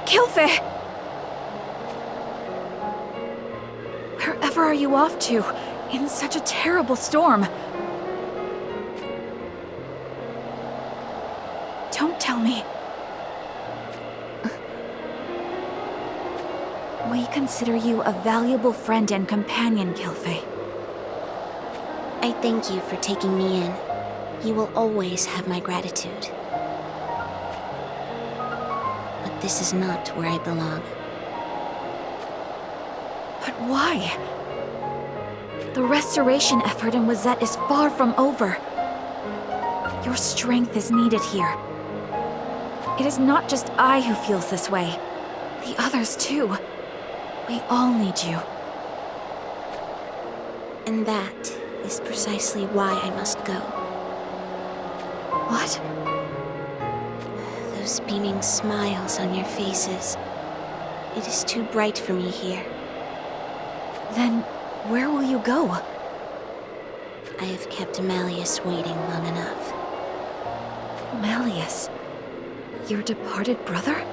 Kylfe! Wherever are you off to, in such a terrible storm? Don't tell me. We consider you a valuable friend and companion, Kylfe. I thank you for taking me in. You will always have my gratitude. But this is not where I belong. But why? The restoration effort in Wazette is far from over. Your strength is needed here. It is not just I who feels this way. The others too. We all need you. And that is precisely why I must go. What? Those beaming smiles on your faces. It is too bright for me here. Then, where will you go? I have kept Malleus waiting long enough. Malleus? Your departed brother?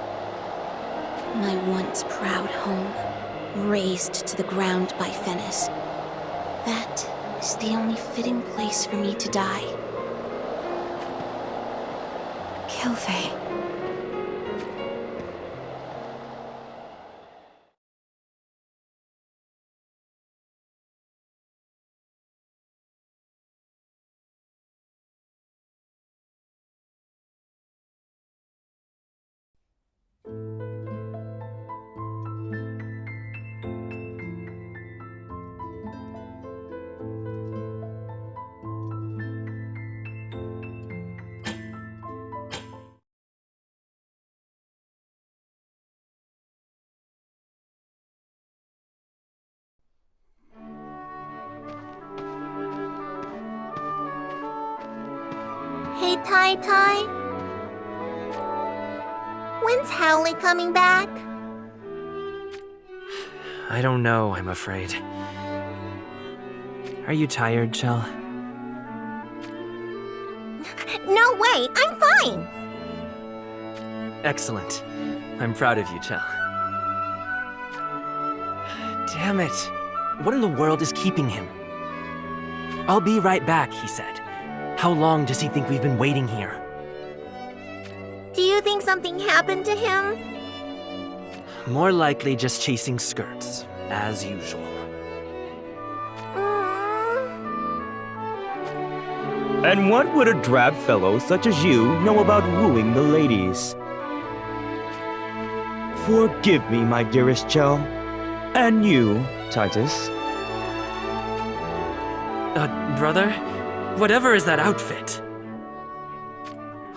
My once proud home, razed to the ground by Fennis. That is the only fitting place for me to die. Kylfe. Hey, Tai Tai. When's Howley coming back? I don't know, I'm afraid. Are you tired, Chell? No way, I'm fine. Excellent. I'm proud of you, Chell. Damn it. What in the world is keeping him? I'll be right back, he said. How long does he think we've been waiting here? Do you think something happened to him? More likely just chasing skirts, as usual. And what would a drab fellow such as you know about wooing the ladies? Forgive me, my dearest Chell. And you, Titus. Brother? Whatever is that outfit?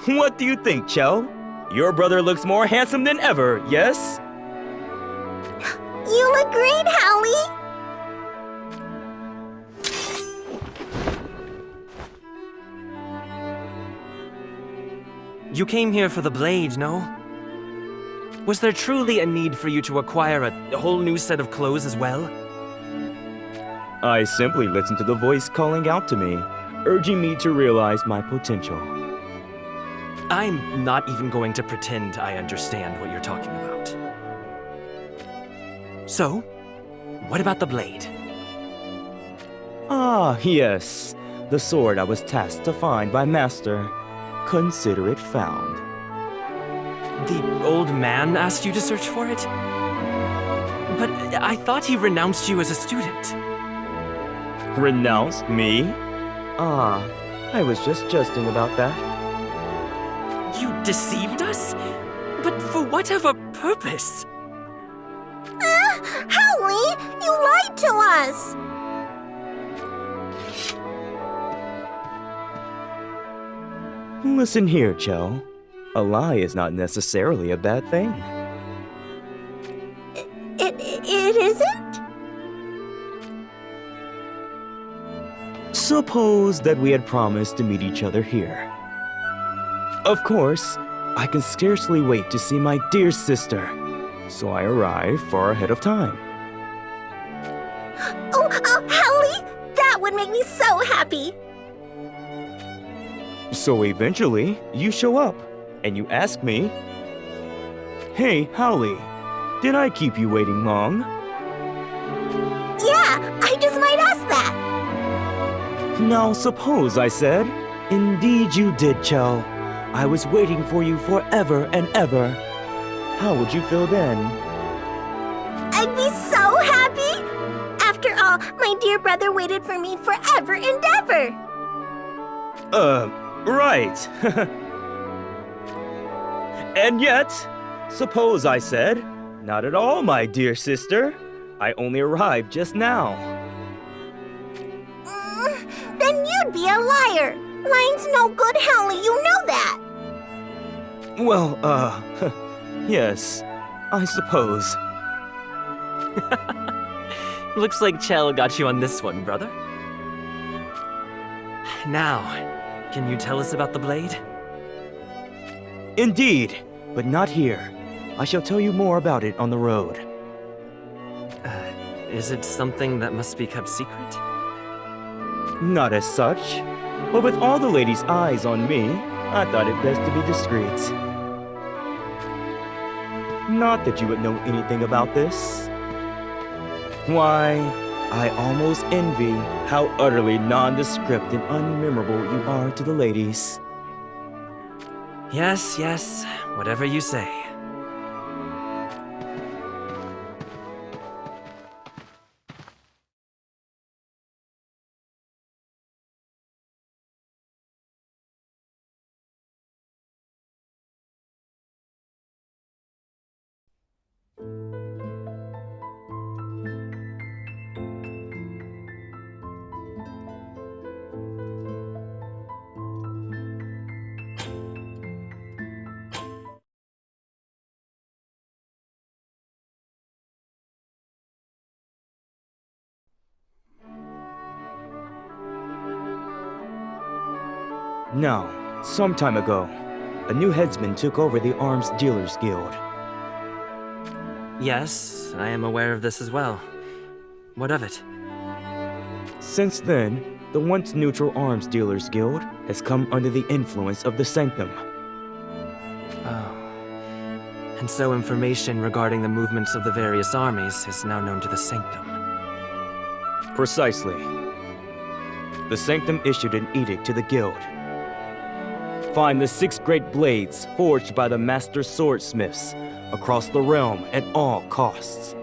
What do you think, Chell? Your brother looks more handsome than ever, yes? You look great, Howley. You came here for the blade, no? Was there truly a need for you to acquire a whole new set of clothes as well? I simply listened to the voice calling out to me, urging me to realize my potential. I'm not even going to pretend I understand what you're talking about. So, what about the blade? Ah, yes. The sword I was tasked to find by Master. Consider it found. The old man asked you to search for it? But I thought he renounced you as a student. Renounced me? Ah, I was just jesting about that. You deceived us? But for whatever purpose? Howley, you lied to us. Listen here, Chell. A lie is not necessarily a bad thing. It isn't? Suppose that we had promised to meet each other here. Of course, I can scarcely wait to see my dear sister, so I arrive far ahead of time. Oh, Howley, that would make me so happy. So eventually, you show up, and you ask me, Hey, Howley. Did I keep you waiting long? Yeah, I just might ask that. Now suppose, I said. Indeed you did, Chell. I was waiting for you forever and ever. How would you feel then? I'd be so happy. After all, my dear brother waited for me forever and ever. Right. And yet, suppose I said, not at all, my dear sister. I only arrived just now. Then you'd be a liar. Lying's no good, Howley, you know that. Well, yes, I suppose. Looks like Chell got you on this one, brother. Now, can you tell us about the blade? Indeed, but not here. I shall tell you more about it on the road. Is it something that must be kept secret? Not as such, but with all the ladies' eyes on me, I thought it best to be discreet. Not that you would know anything about this. Why, I almost envy how utterly nondescript and unmemorable you are to the ladies. Yes, yes, whatever you say. Now, some time ago, a new headsman took over the Arms Dealers Guild. Yes, I am aware of this as well. What of it? Since then, the once neutral Arms Dealers Guild has come under the influence of the Sanctum. Oh. And so information regarding the movements of the various armies is now known to the Sanctum. Precisely. The Sanctum issued an edict to the Guild. Find the 6 great blades forged by the master swordsmiths across the realm at all costs.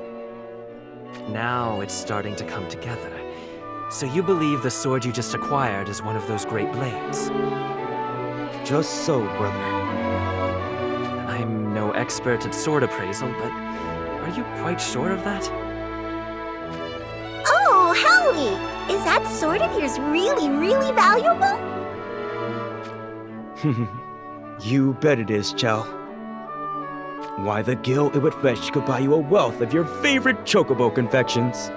Now it's starting to come together. So you believe the sword you just acquired is one of those great blades? Just so, brother. I'm no expert at sword appraisal, but are you quite sure of that? Oh, Howley! Is that sword of yours really, really valuable? You bet it is, Chell. Why, the guild it would fetch could buy you a wealth of your favorite chocobo confections.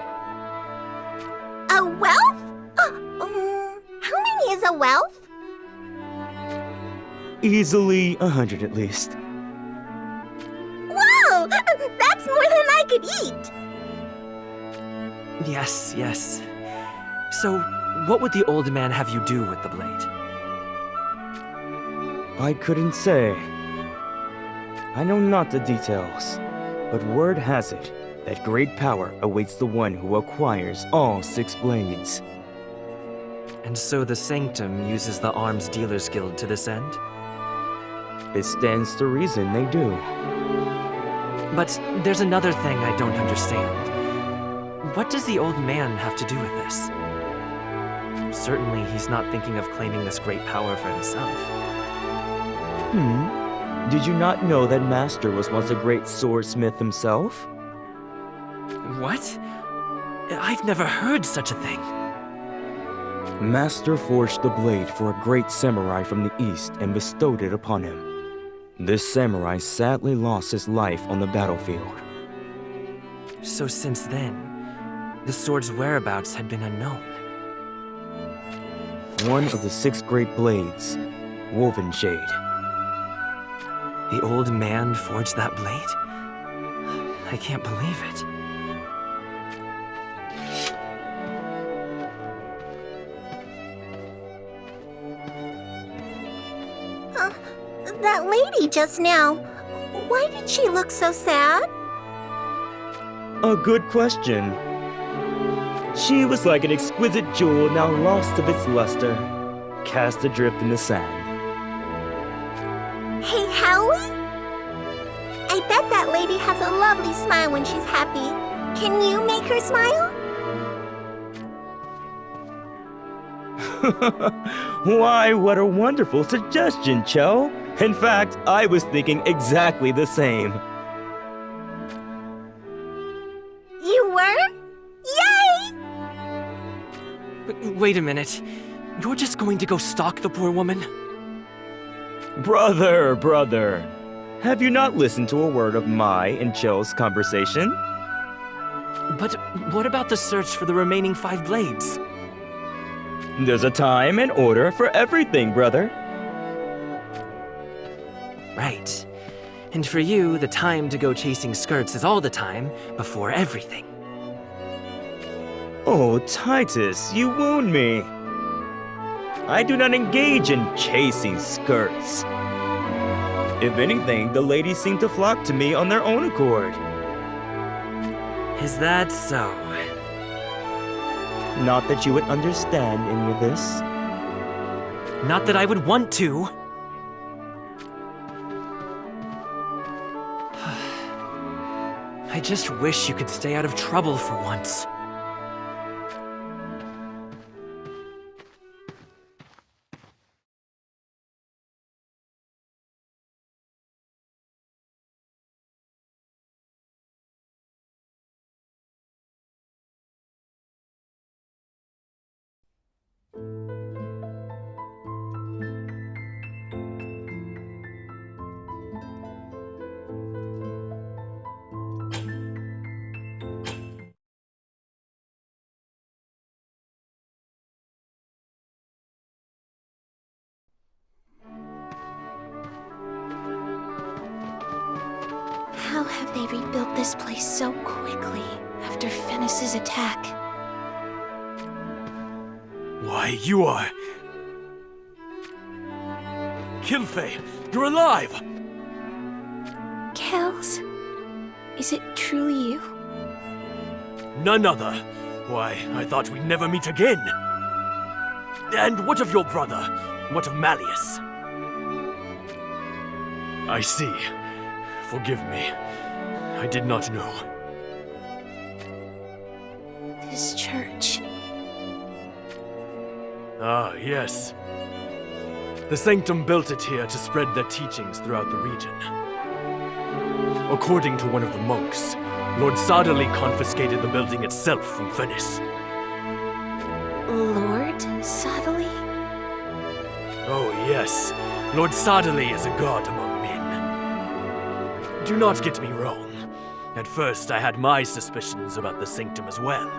A wealth? How many is a wealth? Easily 100 at least. Wow! That's more than I could eat! Yes, yes. So, what would the old man have you do with the blade? I couldn't say. I know not the details, but word has it that great power awaits the one who acquires all 6 blades. And so the Sanctum uses the Arms Dealers Guild to this end? It stands to reason they do. But there's another thing I don't understand. What does the old man have to do with this? Certainly he's not thinking of claiming this great power for himself. Did you not know that Master was once a great swordsmith himself? What? I've never heard such a thing. Master forged the blade for a great samurai from the east and bestowed it upon him. This samurai sadly lost his life on the battlefield. So since then, the sword's whereabouts had been unknown. One of the 6 great blades, Woven Shade. The old man forged that blade? I can't believe it. That lady just now. Why did she look so sad? A good question. She was like an exquisite jewel now lost of its luster, cast adrift in the sand. Hey, Howlie? I bet that lady has a lovely smile when she's happy. Can you make her smile? Why, what a wonderful suggestion, Cho. In fact, I was thinking exactly the same. You were? Yay! Wait a minute. You're just going to go stalk the poor woman? Brother. Have you not listened to a word of my and Cho's conversation? But what about the search for the remaining 5 blades? There's a time and order for everything, brother. Right. And for you, the time to go chasing skirts is all the time before everything. Oh, Titus, you wound me. I do not engage in chasing skirts. If anything, the ladies seem to flock to me on their own accord. Is that so? Not that you would understand any of this. Not that I would want to. I just wish you could stay out of trouble for once. How have they rebuilt this place so quickly after Fennis's attack? Why, you are... Kilfei, you're alive! Kells? Is it truly you? None other. Why, I thought we'd never meet again. And what of your brother? What of Malleus? I see. Forgive me. I did not know. This church. Ah, yes. The Sanctum built it here to spread their teachings throughout the region. According to one of the monks, Lord Sarderly confiscated the building itself from Fennis. Lord Sarderly? Oh, yes. Lord Sarderly is a god among men. Do not get me wrong. At first, I had my suspicions about the Sanctum as well.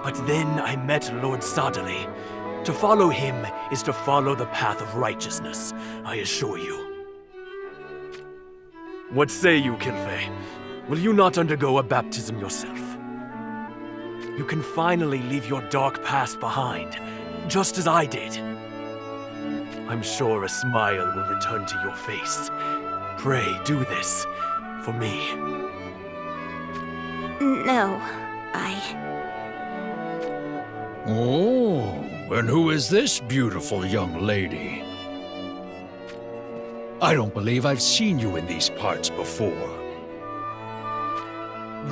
But then I met Lord Sarderly. To follow him is to follow the path of righteousness, I assure you. What say you, Kilfei? Will you not undergo a baptism yourself? You can finally leave your dark past behind, just as I did. I'm sure a smile will return to your face. Pray, do this. For me. No, Oh, and who is this beautiful young lady? I don't believe I've seen you in these parts before.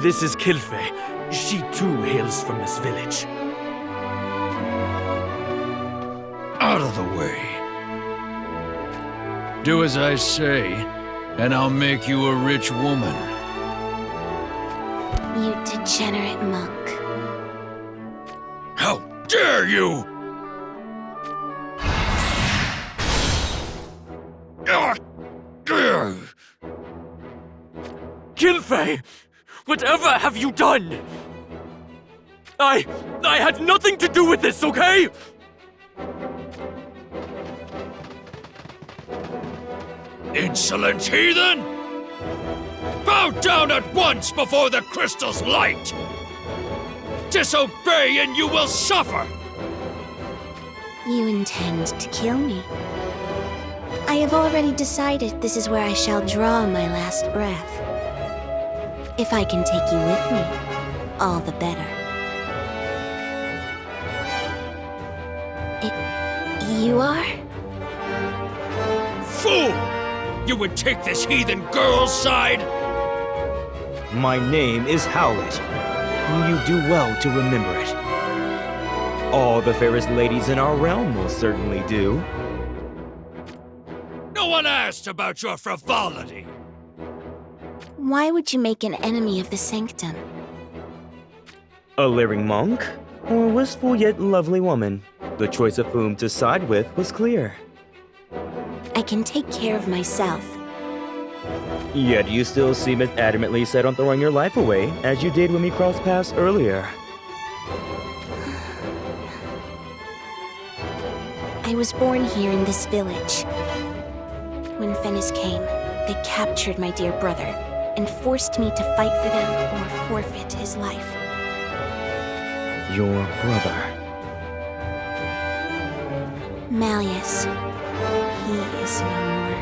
This is Kilfei. She too hails from this village. Out of the way. Do as I say, and I'll make you a rich woman. You degenerate monk. How dare you! Kilfei! Whatever have you done? I had nothing to do with this, okay? Insolent heathen! Bow down at once before the crystal's light! Disobey and you will suffer! You intend to kill me? I have already decided this is where I shall draw my last breath. If I can take you with me, all the better. You are? Fool! You would take this heathen girl's side? My name is Howlet. You do well to remember it. All the fairest ladies in our realm will certainly do. No one asked about your frivolity. Why would you make an enemy of the Sanctum? A leering monk, or a wistful yet lovely woman? The choice of whom to side with was clear. I can take care of myself. Yet you still seem as adamantly set on throwing your life away as you did when we crossed paths earlier. I was born here in this village. When Fennis came, they captured my dear brother and forced me to fight for them or forfeit his life. Your brother. Malleus. He is no more.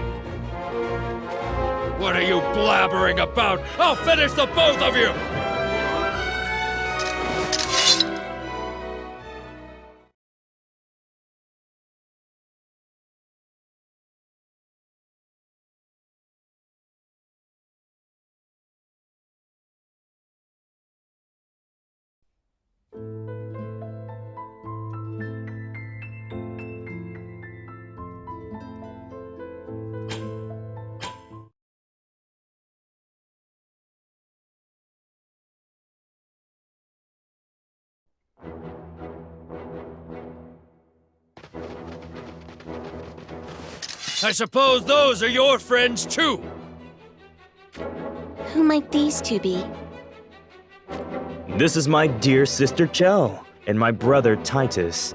What are you blabbering about? I'll finish the both of you! I suppose those are your friends too. Who might these two be? This is my dear sister Chell, and my brother Titus,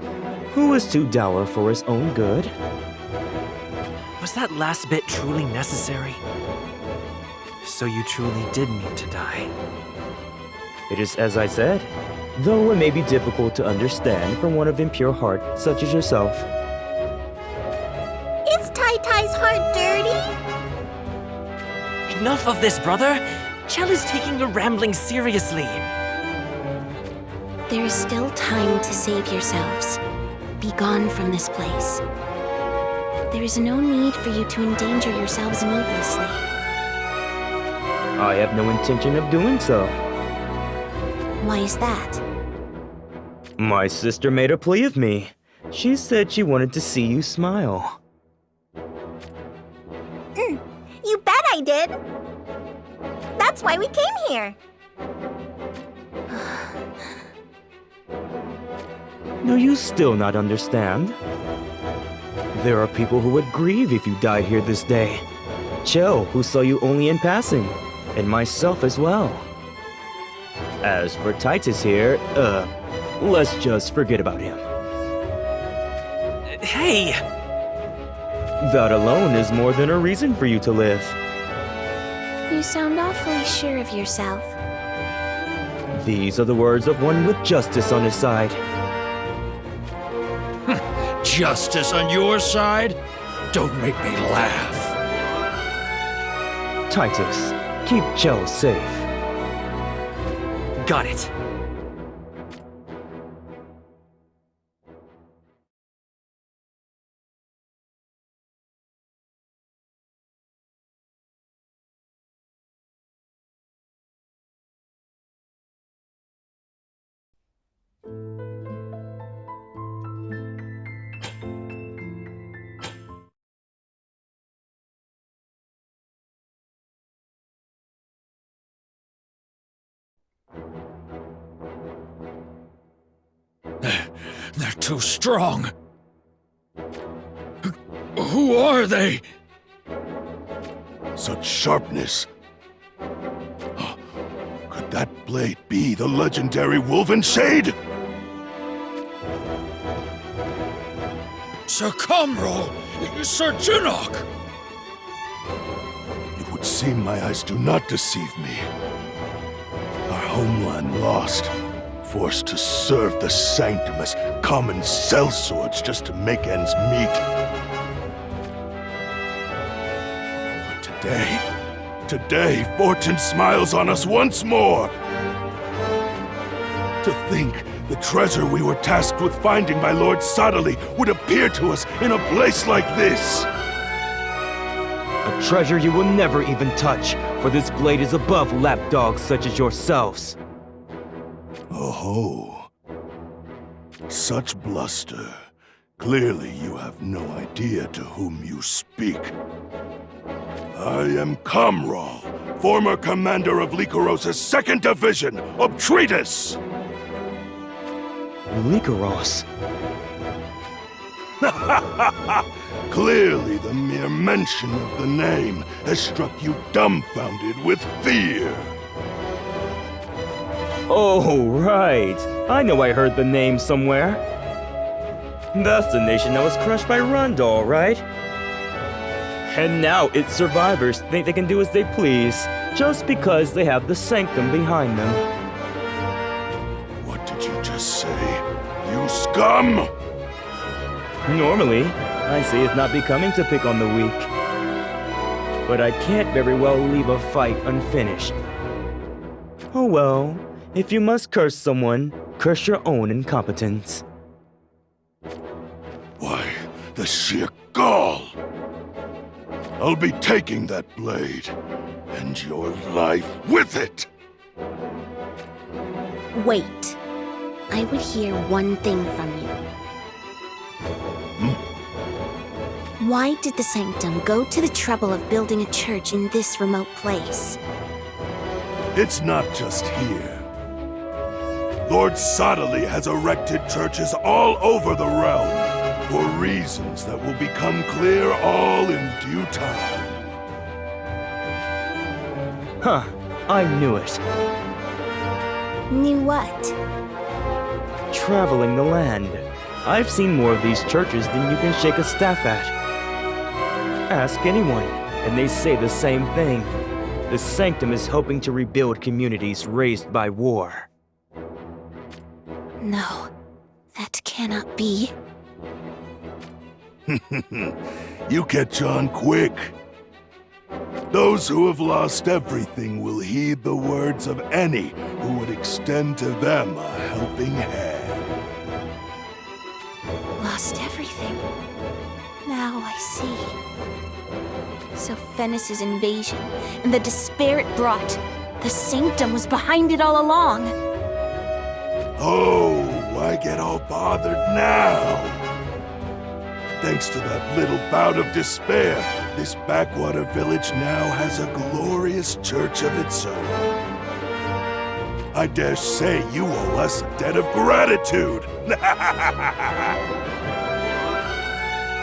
who is too dour for his own good. Was that last bit truly necessary? So you truly did mean to die. It is as I said, though it may be difficult to understand from one of impure heart such as yourself. Is Tai-Tai's heart dirty? Enough of this, brother! Chell is taking your rambling seriously. There is still time to save yourselves. Be gone from this place. There is no need for you to endanger yourselves needlessly. I have no intention of doing so. Why is that? My sister made a plea of me. She said she wanted to see you smile. You bet I did. That's why we came here. Do you still not understand? There are people who would grieve if you died here this day. Chell, who saw you only in passing, and myself as well. As for Titus here, let's just forget about him. Hey! That alone is more than a reason for you to live. You sound awfully sure of yourself. These are the words of one with justice on his side. Justice on your side? Don't make me laugh. Titus, keep Chell safe. Got it. They're too strong. Who are they? Such sharpness. Could that blade be the legendary Woven Shade? Sir Comral! Sir Junok! It would seem my eyes do not deceive me. Our homeland lost. Forced to serve the Sanctum as common sellswords just to make ends meet. Today, fortune smiles on us once more. To think the treasure we were tasked with finding by Lord Sadali would appear to us in a place like this. A treasure you will never even touch, for this blade is above lapdogs such as yourselves. Oh, such bluster. Clearly you have no idea to whom you speak. I am Kamral, former commander of Lycoros' 2nd Division, Obtretus! Lycoros? Clearly the mere mention of the name has struck you dumbfounded with fear. Oh, right. I know I heard the name somewhere. That's the nation that was crushed by Rundal, right? And now its survivors think they can do as they please, just because they have the Sanctum behind them. What did you just say? You scum! Normally, I say it's not becoming to pick on the weak. But I can't very well leave a fight unfinished. Oh well, if you must curse someone, curse your own incompetence. Why, the sheer gall! I'll be taking that blade, and your life with it! Wait. I would hear one thing from you. Why did the Sanctum go to the trouble of building a church in this remote place? It's not just here. Lord Sadali has erected churches all over the realm, for reasons that will become clear all in due time. Huh, I knew it. Knew what? Traveling the land. I've seen more of these churches than you can shake a staff at. Ask anyone, and they say the same thing. The Sanctum is hoping to rebuild communities raised by war. No, that cannot be. You catch on quick. Those who have lost everything will heed the words of any who would extend to them a helping hand. Lost everything. Now I see. So Fennis' invasion and the despair it brought, the Sanctum was behind it all along. Oh, why get all bothered now? Thanks to that little bout of despair, this backwater village now has a glorious church of its own. I dare say you owe us a debt of gratitude.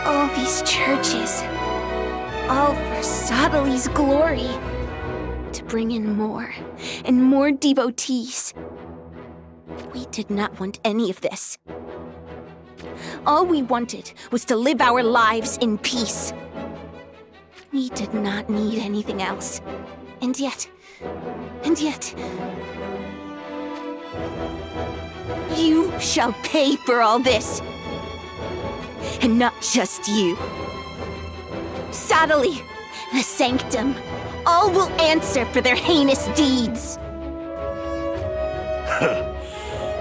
All these churches, all for Sadali's glory. To bring in more and more devotees. We did not want any of this. All we wanted was to live our lives in peace. We did not need anything else. And yet... You shall pay for all this. And not just you. Sadali, the Sanctum, all will answer for their heinous deeds.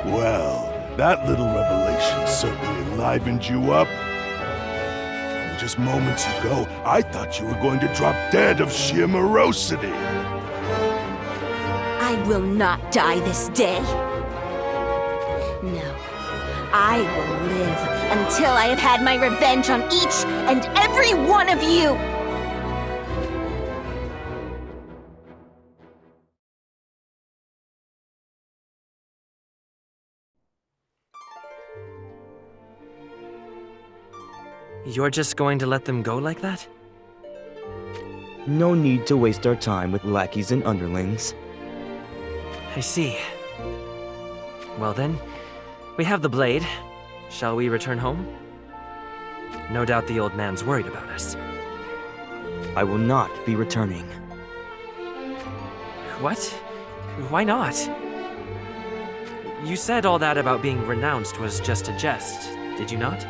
Well, that little revelation certainly enlivened you up. Just moments ago, I thought you were going to drop dead of sheer morosity. I will not die this day. No, I will live until I have had my revenge on each and every one of you! You're just going to let them go like that? No need to waste our time with lackeys and underlings. I see. Well then, we have the blade. Shall we return home? No doubt the old man's worried about us. I will not be returning. What? Why not? You said all that about being renounced was just a jest, did you not?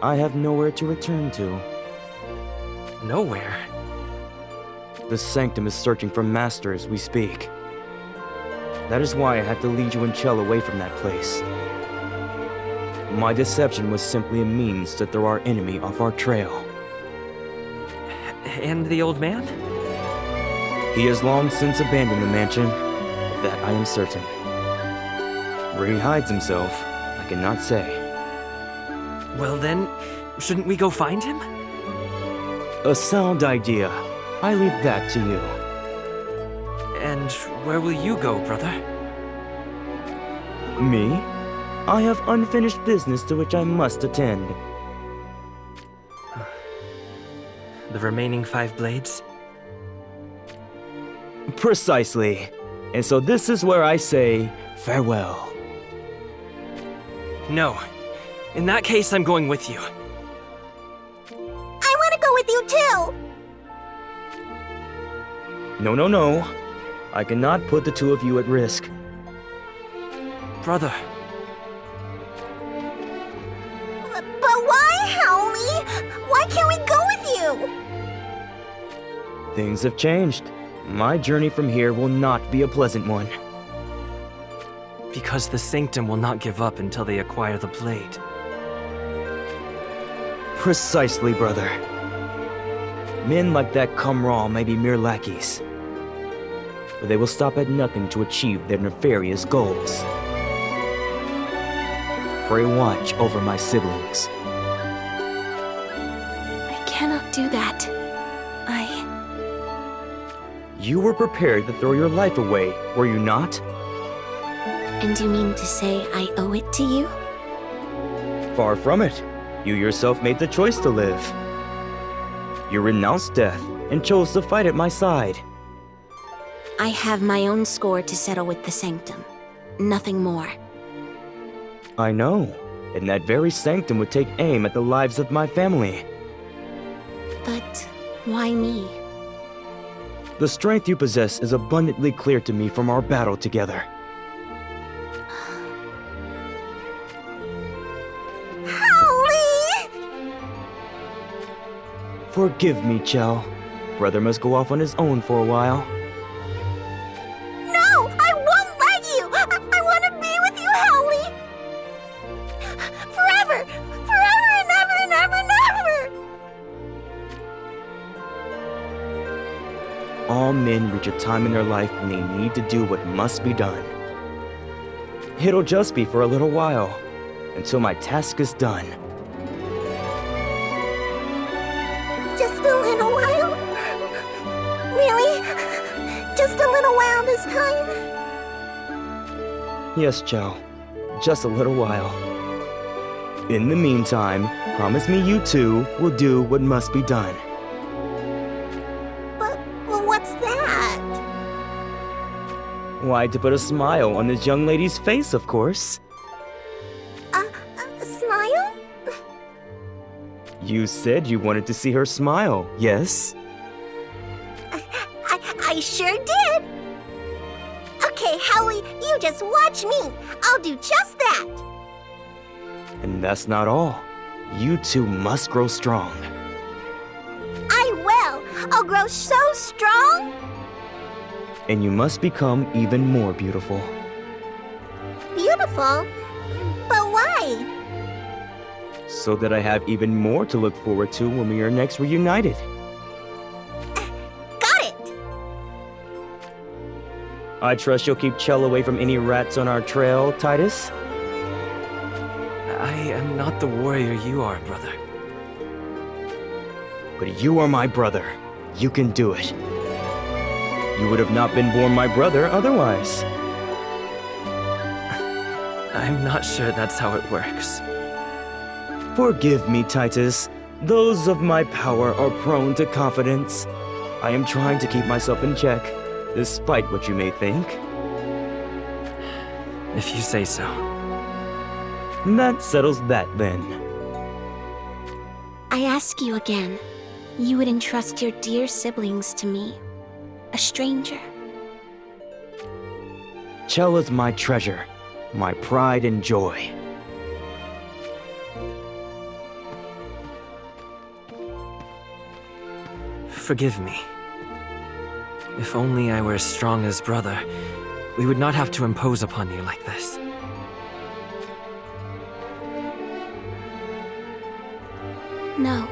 I have nowhere to return to. Nowhere? The Sanctum is searching for Master as we speak. That is why I had to lead you and Chell away from that place. My deception was simply a means to throw our enemy off our trail. And the old man? He has long since abandoned the mansion, of that I am certain. Where he hides himself, I cannot say. Well then, shouldn't we go find him? A sound idea. I leave that to you. And where will you go, brother? Me? I have unfinished business to which I must attend. The remaining 5 blades? Precisely. And so this is where I say farewell. No. In that case, I'm going with you. I want to go with you too! No. I cannot put the two of you at risk. Brother, But why, Howley? Why can't we go with you? Things have changed. My journey from here will not be a pleasant one. because the Sanctum will not give up until they acquire the blade. Precisely, brother. Men like that Kumral may be mere lackeys, but they will stop at nothing to achieve their nefarious goals. Pray watch over my siblings. I cannot do that. You were prepared to throw your life away, were you not? And you mean to say I owe it to you? Far from it. You yourself made the choice to live. You renounced death and chose to fight at my side. I have my own score to settle with the Sanctum. Nothing more. I know, and that very Sanctum would take aim at the lives of my family. But why me? The strength you possess is abundantly clear to me from our battle together. Howley! Forgive me, Chell. Brother must go off on his own for a while. No! I won't let you! I want to be with you, Howley! Forever! Forever and ever and ever and ever! All men reach a time in their life when they need to do what must be done. It'll just be for a little while, until my task is done. Just a little while? Really? Just a little while this time? Yes, Chell. Just a little while. In the meantime, promise me you two will do what must be done. But what's that? Why, to put a smile on this young lady's face, of course. A smile? You said you wanted to see her smile, yes? I sure did! Okay, Howley, you just watch me. I'll do just that. And that's not all. You two must grow strong. I will. I'll grow so strong. And you must become even more beautiful. Beautiful? But why? So that I have even more to look forward to when we are next reunited. Got it! I trust you'll keep Chell away from any rats on our trail, Titus? I am not the warrior you are, brother. But you are my brother. You can do it. You would have not been born my brother otherwise. I'm not sure that's how it works. Forgive me, Titus. Those of my power are prone to confidence. I am trying to keep myself in check, despite what you may think. If you say so. That settles that, then. I ask you again. You would entrust your dear siblings to me, a stranger. Chell is my treasure, my pride and joy. Forgive me. If only I were as strong as brother, we would not have to impose upon you like this. No.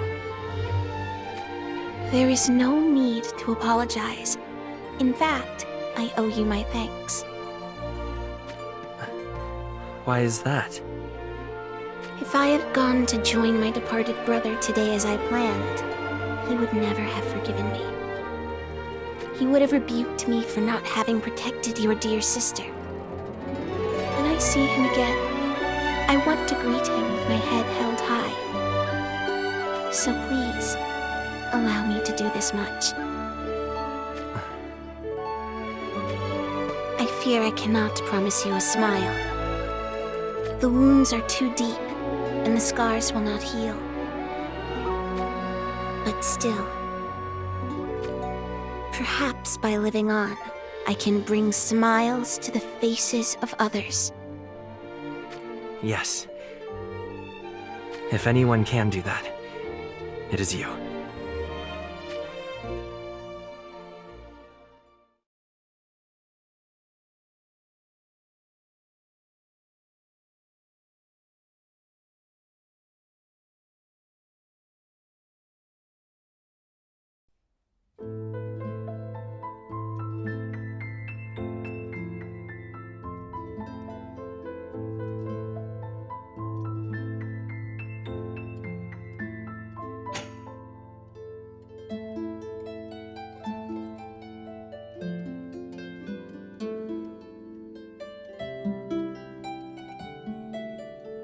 There is no need to apologize. In fact, I owe you my thanks. Why is that? If I had gone to join my departed brother today as I planned, he would never have forgiven me. He would have rebuked me for not having protected your dear sister. When I see him again, I want to greet him with my head held high. So please, allow me to do this much. I fear I cannot promise you a smile. The wounds are too deep, and the scars will not heal. But still, perhaps by living on, I can bring smiles to the faces of others. Yes. If anyone can do that, it is you.